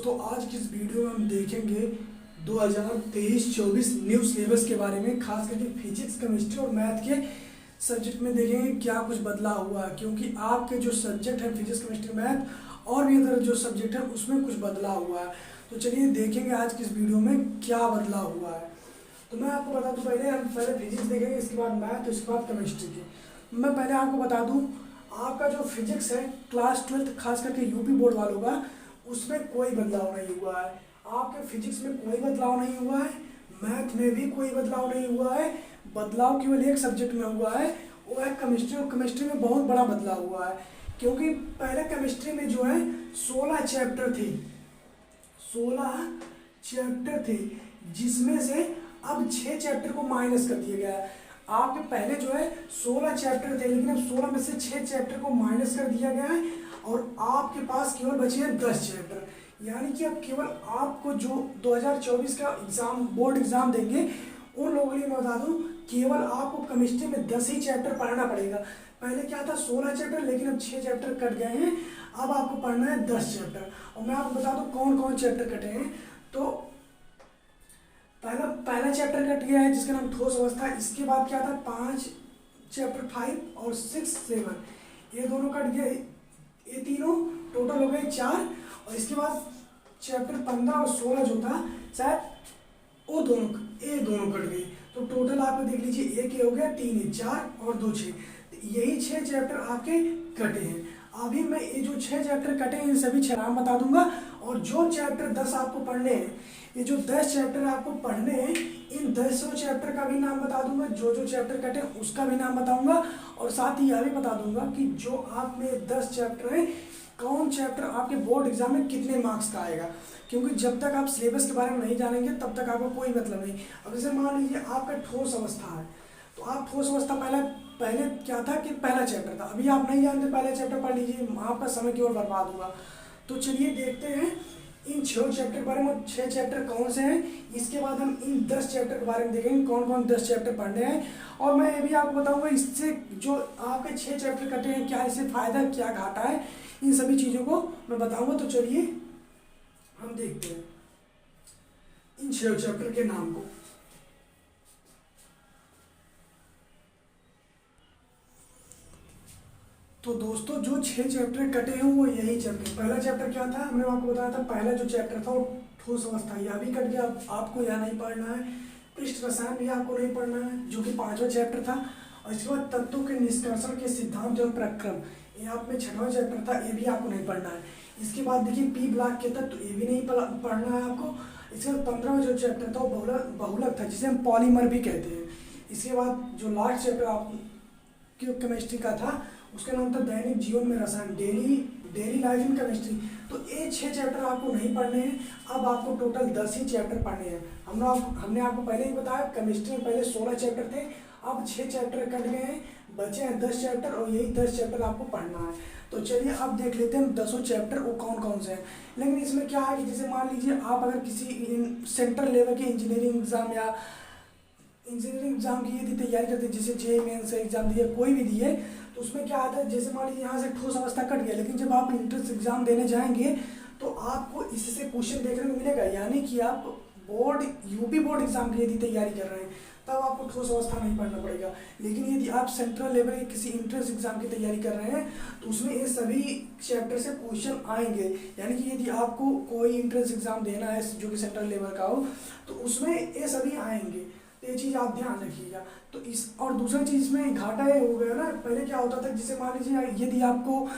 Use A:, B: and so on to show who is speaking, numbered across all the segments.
A: दोस्तों, आज की इस वीडियो में हम देखेंगे 2023-24 न्यू सिलेबस के बारे में। खास करके फिजिक्स, केमिस्ट्री और मैथ के सब्जेक्ट में देखेंगे क्या कुछ बदलाव हुआ है, क्योंकि आपके जो सब्जेक्ट है फिजिक्स, केमिस्ट्री, मैथ और भी अदर जो सब्जेक्ट है उसमें कुछ बदलाव हुआ है। तो चलिए देखेंगे आज की इस वीडियो में क्या बदलाव हुआ है। तो मैं आपको बता दूं, पहले फिजिक्स देखेंगे, इसके बाद मैथ, इसके बाद केमिस्ट्री की। मैं पहले आपको बता दूं, आपका जो फिजिक्स है क्लास 12 खास करके यूपी बोर्ड वालों का, उसमें कोई बदलाव नहीं हुआ है। आपके फिजिक्स में कोई बदलाव नहीं हुआ है, मैथ में भी कोई बदलाव नहीं हुआ है। बदलाव केवल एक सब्जेक्ट में हुआ है, वो है केमिस्ट्री। और केमिस्ट्री में बहुत बड़ा बदलाव हुआ है, क्योंकि पहले केमिस्ट्री में जो है 16 चैप्टर थे, 16 चैप्टर थे, जिसमें से अब 6 चैप्टर को माइनस कर दिया गया है। आपके पहले जो है 16 चैप्टर थे, लेकिन अब 16 में से 6 चैप्टर को माइनस कर दिया गया है और आपके पास केवल बचे हैं 10 चैप्टर। यानी कि अब केवल आपको जो 2024 का एग्जाम, बोर्ड एग्जाम देंगे, उन लोगों के लिए मैं बता दूं, केवल आपको केमिस्ट्री में 10 ही चैप्टर पढ़ना पड़ेगा। पहले क्या था 16 चैप्टर, लेकिन अब 6 चैप्टर कट गए हैं, अब आपको पढ़ना है 10 चैप्टर। और मैं आपको बता दूं कौन कौन चैप्टर कटे हैं। तो पहला चैप्टर कट गया है जिसका नाम ठोस अवस्था। इसके बाद क्या था 5 चैप्टर 5 और 6, 7, ये दोनों कट गए, ये तीनों टोटल हो गए 4। और इसके बाद चैप्टर 15 और 16 जो था शायद वो दोनों कट गए। तो टोटल आप देख लीजिए, एक हो गया, 3 4 और 2 6, यही 6 चैप्टर आपके कटे हैं। अभी मैं ये जो 6 चैप्टर कटे हैं इन सभी 6 नाम बता दूंगा, और जो चैप्टर 10 आपको पढ़ने हैं, ये जो 10 चैप्टर आपको पढ़ने हैं, इन 10 चैप्टर का भी नाम बता दूंगा, जो जो चैप्टर कटे उसका भी नाम बताऊंगा। और साथ ही यह भी बता दूंगा कि जो आप में 10 चैप्टर हैं, कौन चैप्टर आपके बोर्ड एग्जाम में कितने मार्क्स का आएगा। क्योंकि जब तक आप सिलेबस के बारे में नहीं जानेंगे तब तक आपको कोई मतलब नहीं। अब जैसे मान लीजिए आपका ठोस अवस्था है, तो आप ठोस अवस्था पहले क्या था कि पहला चैप्टर था, अभी आप नहीं जानते, पहला चैप्टर पढ़ लीजिए, आपका समय केवल बर्बाद हुआ। तो चलिए देखते हैं इन 6 चैप्टर के बारे में, 6 चैप्टर कौन से हैं। इसके बाद हम इन 10 चैप्टर के बारे में देखेंगे, कौन कौन 10 चैप्टर पढ़ने हैं। और मैं ये भी आपको बताऊंगा इससे जो आपके 6 चैप्टर कटे हैं, क्या इससे फायदा क्या घाटा है, इन सभी चीज़ों को मैं बताऊंगा। तो चलिए हम देखते हैं इन 6 चैप्टर के नाम को। तो दोस्तों, जो 6 चैप्टर कटे हैं वो यही चैप्टर। पहला चैप्टर क्या था, हमने आपको बताया था, पहला जो चैप्टर था वो ठोस अवस्था, यह भी कट गया, आपको यह नहीं पढ़ना है। पृष्ठ रसायन भी आपको नहीं पढ़ना है, जो कि 5वां चैप्टर था। और इसके बाद तत्वों के निष्कर्षण के सिद्धांत एवं प्रक्रम, ये आप में 6वां चैप्टर था, ये भी आपको नहीं पढ़ना है। इसके बाद देखिए पी ब्लॉक के तत्व, ये भी नहीं पढ़ना है आपको। इसके बाद 15वां जो चैप्टर था वो बहुलक था, जिसे हम पॉलीमर भी कहते हैं। इसके बाद जो लास्ट चैप्टर आप केमिस्ट्री का था, उसका नाम था दैनिक जीवन में रसायन, डेली लाइफ इन केमिस्ट्री। तो ये 6 चैप्टर आपको नहीं पढ़ने हैं, अब आपको टोटल 10 ही चैप्टर पढ़ने हैं। हमने आपको पहले ही बताया, केमिस्ट्री में पहले 16 चैप्टर थे, अब 6 चैप्टर कट गए हैं, बचे हैं 10 चैप्टर, और यही 10 चैप्टर आपको पढ़ना है। तो चलिए अब देख लेते हैं 10 चैप्टर वो कौन कौन से हैं। लेकिन इसमें क्या है कि जैसे मान लीजिए आप अगर किसी सेंट्रल लेवल के इंजीनियरिंग एग्जाम या इंजीनियरिंग एग्जाम की यदि तैयारी करते हैं, जैसे JEE मेंस एग्जाम दिए, कोई भी दिए, तो उसमें क्या आता है, जैसे मान लीजिए यहाँ से ठोस अवस्था कट गया, लेकिन जब आप इंट्रेंस एग्जाम देने जाएंगे तो आपको इससे क्वेश्चन देखने को मिलेगा। यानी कि आप यूपी बोर्ड एग्जाम की यदि तैयारी कर रहे हैं तब आपको ठोस अवस्था नहीं पढ़ना पड़ेगा। लेकिन यदि आप सेंट्रल लेवल के किसी इंट्रेंस एग्जाम की तैयारी कर रहे हैं तो उसमें ये सभी चैप्टर से क्वेश्चन आएंगे। यानी कि यदि आपको कोई इंट्रेंस एग्जाम देना है जो कि सेंट्रल लेवल का हो, तो उसमें ये सभी आएंगे। तो ये चीज़ आप ध्यान रखिएगा। तो इस और दूसरी चीज़ में घाटा ये हो गया ना, पहले क्या होता था, जैसे मान लीजिए यदि आपको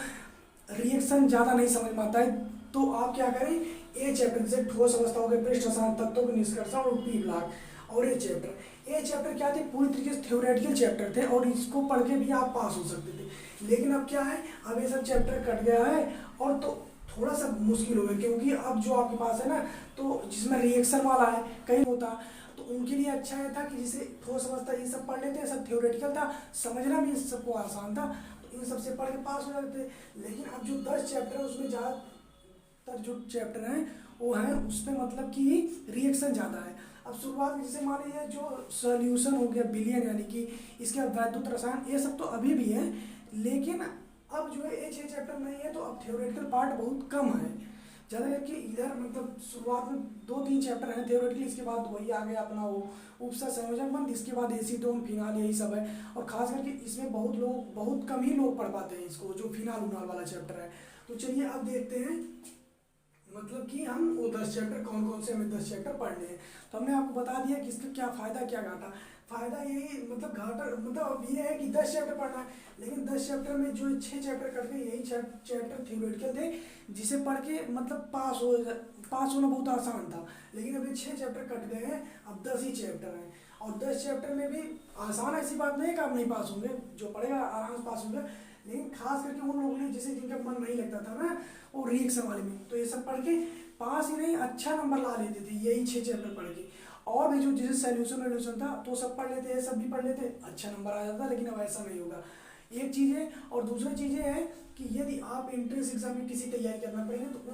A: रिएक्शन ज़्यादा नहीं समझ में आता है तो आप क्या करें, ये चैप्टर जैसे ठोस अवस्था हो गया, पृष्ठ रसायन, तत्वों के निष्कर्षण और पी ब्लॉक, और ये चैप्टर क्या थे, पूरी तरीके से थ्योरेटिकल चैप्टर थे और इसको पढ़ के भी आप पास हो सकते थे। लेकिन अब क्या है, अब ये सब चैप्टर कट गया है और तो थोड़ा सा मुश्किल हो गया, क्योंकि अब जो आपके पास है ना, तो जिसमें रिएक्शन वाला है कहीं होता, तो उनके लिए अच्छा है था कि जिसे ठोस अवस्था ये सब पढ़ लेते हैं, सब थ्योरेटिकल था, समझना भी सबको आसान था, तो इन सबसे पढ़ के पास हो जाते थे। लेकिन अब जो 10 चैप्टर है उसमें ज़्यादातर जो चैप्टर हैं वो हैं उसमें मतलब कि रिएक्शन ज़्यादा है। अब शुरुआत में जैसे मान लीजिए जो सोल्यूशन हो गया विलयन, यानी कि इसके बाद वैद्युत रसायन, ये सब तो अभी भी है, लेकिन अब जो है ये 6 चैप्टर नहीं है, तो अब थ्योरेटिकल पार्ट बहुत कम है। ज़्यादा करके इधर मतलब शुरुआत में 2-3 चैप्टर हैं थ्योरेटिकली, इसके बाद वही आ गया अपना वो उपसर्ग संयोजक बंध, इसके बाद एसीटोन फिनाल, यही सब है। और खास करके इसमें बहुत कम ही लोग पढ़ पाते हैं इसको, जो फिनाल उनाल वाला चैप्टर है। तो चलिए अब देखते हैं मतलब कि हम वो 10 चैप्टर कौन कौन से हमें 10 चैप्टर पढ़ने हैं। तो हमने आपको बता दिया कि इसका क्या फ़ायदा क्या घाटा। फ़ायदा यही मतलब घाटा मतलब अब ये है कि 10 चैप्टर पढ़ना है, लेकिन 10 चैप्टर में जो 6 चैप्टर कट गए, यही चैप्टर थ्योरेटिकल थे जिसे पढ़ के मतलब पास होना बहुत आसान था। लेकिन अभी 6 चैप्टर कट गए हैं, अब 10 ही चैप्टर हैं। और 10 चैप्टर में भी आसान ऐसी बात नहीं है कि आप नहीं पास होंगे, जो पढ़ेगा आराम से पास होंगे। लेकिन खास करके उन लोगों ने जिसे जिनका मन नहीं लगता था ना वो रिएक्शन वाले में, तो ये सब पढ़ के पास ही नहीं अच्छा नंबर ला लेते थे, यही 6 चैप्टर पढ़ के। और भी जो जैसे सोल्यूशन था तो सब पढ़ लेते हैं, सब भी पढ़ लेते, अच्छा नंबर आ जाता। लेकिन अब ऐसा नहीं होगा, एक चीज़ है। और दूसरी चीज़ ये है कि यदि आप एंट्रेंस एग्जाम की किसी तैयारी करना पड़ेगा तो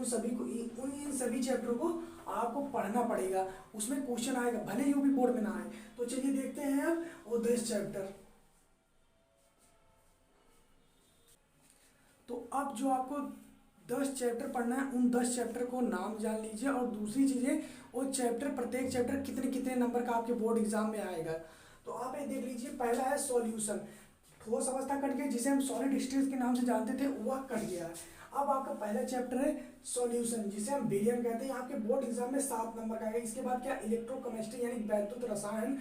A: इन सभी चैप्टरों को आपको पढ़ना पड़ेगा, उसमें क्वेश्चन आएगा, भले यूपी बोर्ड में ना आए। तो चलिए देखते हैं अब वो 10 चैप्टर। तो अब जो आपको 10 चैप्टर पढ़ना है, उन 10 चैप्टर को नाम जान लीजिए। और दूसरी चीज़ें वो चैप्टर, प्रत्येक चैप्टर कितने कितने नंबर का आपके बोर्ड एग्जाम में आएगा। तो आप ये देख लीजिए, पहला है सॉल्यूशन, ठोस अवस्था कट गई, जिसे हम सॉलिड स्टेट के नाम से जानते थे वह कट गया है। अब आपका पहला चैप्टर है सॉल्यूशन, जिसे हम बेरियम कहते हैं, आपके बोर्ड एग्जाम में 7 नंबर का आएगा। इसके बाद क्या, इलेक्ट्रोकेमिस्ट्री यानी वैद्युत रसायन,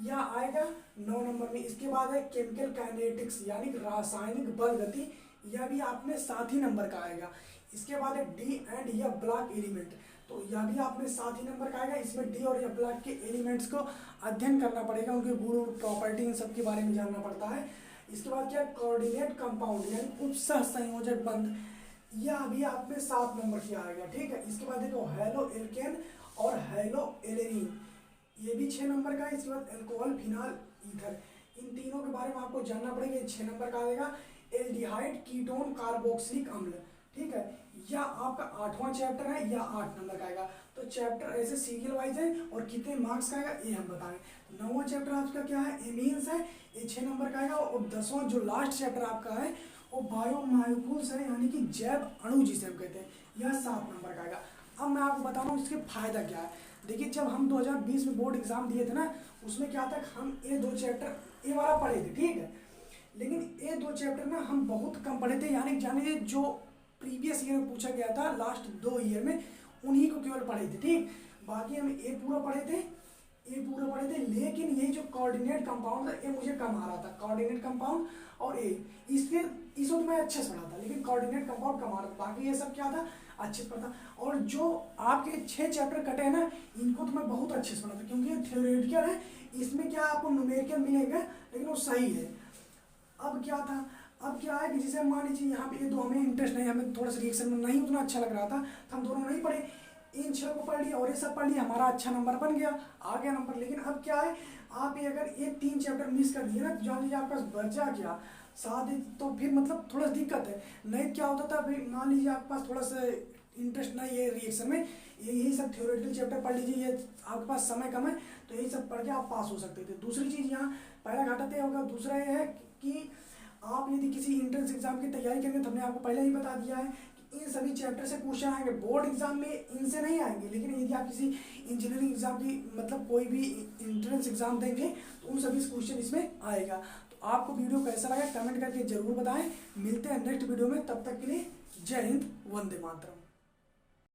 A: यह आएगा 9 नंबर में। इसके बाद है केमिकल काइनेटिक्स यानी रासायनिक बल गति, यह भी आपने 7 ही नंबर का आएगा। इसके बाद है डी एंड या ब्लॉक एलिमेंट, तो यह भी आपने 7 ही नंबर का आएगा। इसमें डी और या ब्लॉक के एलिमेंट्स को अध्ययन करना पड़ेगा, उनके गुण प्रॉपर्टी इन सब के बारे में जानना पड़ता है। इसके बाद क्या, कोऑर्डिनेट कंपाउंड यानी उपसह संयोजक बंध, यह भी आपने 7 नंबर की आएगा, ठीक है। इसके बाद देखो हेलो एल्केन और हेलो एलेनिन, ये भी 6 नंबर का है। इसके बाद अल्कोहल फिनाल ईथर, इन तीनों के बारे में आपको जानना पड़ेगा, 6 नंबर का आएगा। एल्डिहाइड कीटोन कार्बोक्सिलिक अम्ल, ठीक है, यह आपका 8वां चैप्टर है, यह 8 नंबर का आएगा। तो चैप्टर ऐसे सीरियल वाइज है और कितने मार्क्स का आएगा ये हम बताएं। 9वां चैप्टर आपका क्या है, एमीन्स है, ये 6 नंबर का आएगा। और 10वां जो लास्ट चैप्टर आपका है वो बायोमॉलिक्यूल्स है, यानी कि जैव अणु जिसे हम कहते हैं, यह 7 नंबर का आएगा। अब मैं आपको बता रहा हूँ इसके फायदा क्या है। देखिए, जब हम 2020 में बोर्ड एग्जाम दिए थे ना, उसमें क्या था, हम ये 2 चैप्टर ये वाला पढ़े थे, ठीक है। लेकिन ये 2 चैप्टर ना हम बहुत कम पढ़े थे, यानी जानिए जो प्रीवियस ईयर में पूछा गया था लास्ट 2 ईयर में, उन्हीं को केवल पढ़े थे, ठीक। बाकी हम ये पूरा पढ़े थे, लेकिन यही जो कोऑर्डिनेट कंपाउंड था ये मुझे कम आ रहा था, कोऑर्डिनेट कंपाउंड और इसको तो मैं अच्छे से पढ़ा था, लेकिन कोऑर्डिनेट कंपाउंड कम आ रहा था। बाकी ये सब क्या था, अच्छे से पढ़ा। और जो आपके 6 चैप्टर कटे हैं ना, इनको तो मैं बहुत अच्छे से पढ़ा था, क्योंकि ये थ्योरेटिकल है, इसमें क्या आपको न्यूमेरिकल मिलेगा, लेकिन वो सही है। अब क्या था, अब क्या है कि जैसे मान लीजिए यहाँ पे ये 2 हमें इंटरेस्ट नहीं, हमें थोड़ा सा रिएक्शन में नहीं उतना अच्छा लग रहा था, तो हम दोनों नहीं पढ़े, इन 6 को पढ़ लिया और ये सब पढ़ लिया, हमारा अच्छा नंबर बन गया, आ गया नंबर। लेकिन अब क्या है, आप ये अगर ये 3 चैप्टर मिस कर दिए ना, तो जान लीजिए आपका बचा क्या, साथ, तो फिर मतलब थोड़ा सा दिक्कत है। नहीं क्या होता था, फिर मान लीजिए आपके पास थोड़ा सा इंटरेस्ट नहीं है रिएक्शन में, यही सब थ्योरेटिकल चैप्टर पढ़ लीजिए, ये आपके पास समय कम है तो यही सब पढ़ के आप पास हो सकते थे। दूसरी चीज़ यहाँ पहला घाटा तय होगा। दूसरा ये है कि आप यदि किसी एंट्रेंस एग्जाम की तैयारी करेंगे, तो हमने आपको पहले ही बता दिया है कि इन सभी चैप्टर से क्वेश्चन आएंगे, बोर्ड एग्जाम में इनसे नहीं आएंगे। लेकिन यदि आप किसी इंजीनियरिंग एग्जाम की मतलब कोई भी एंट्रेंस एग्जाम देंगे तो उन सभी क्वेश्चन इसमें आएगा। तो आपको वीडियो कैसा लगा कमेंट करके जरूर बताएं। मिलते हैं नेक्स्ट वीडियो में, तब तक के लिए जय हिंद, वंदे मातरम।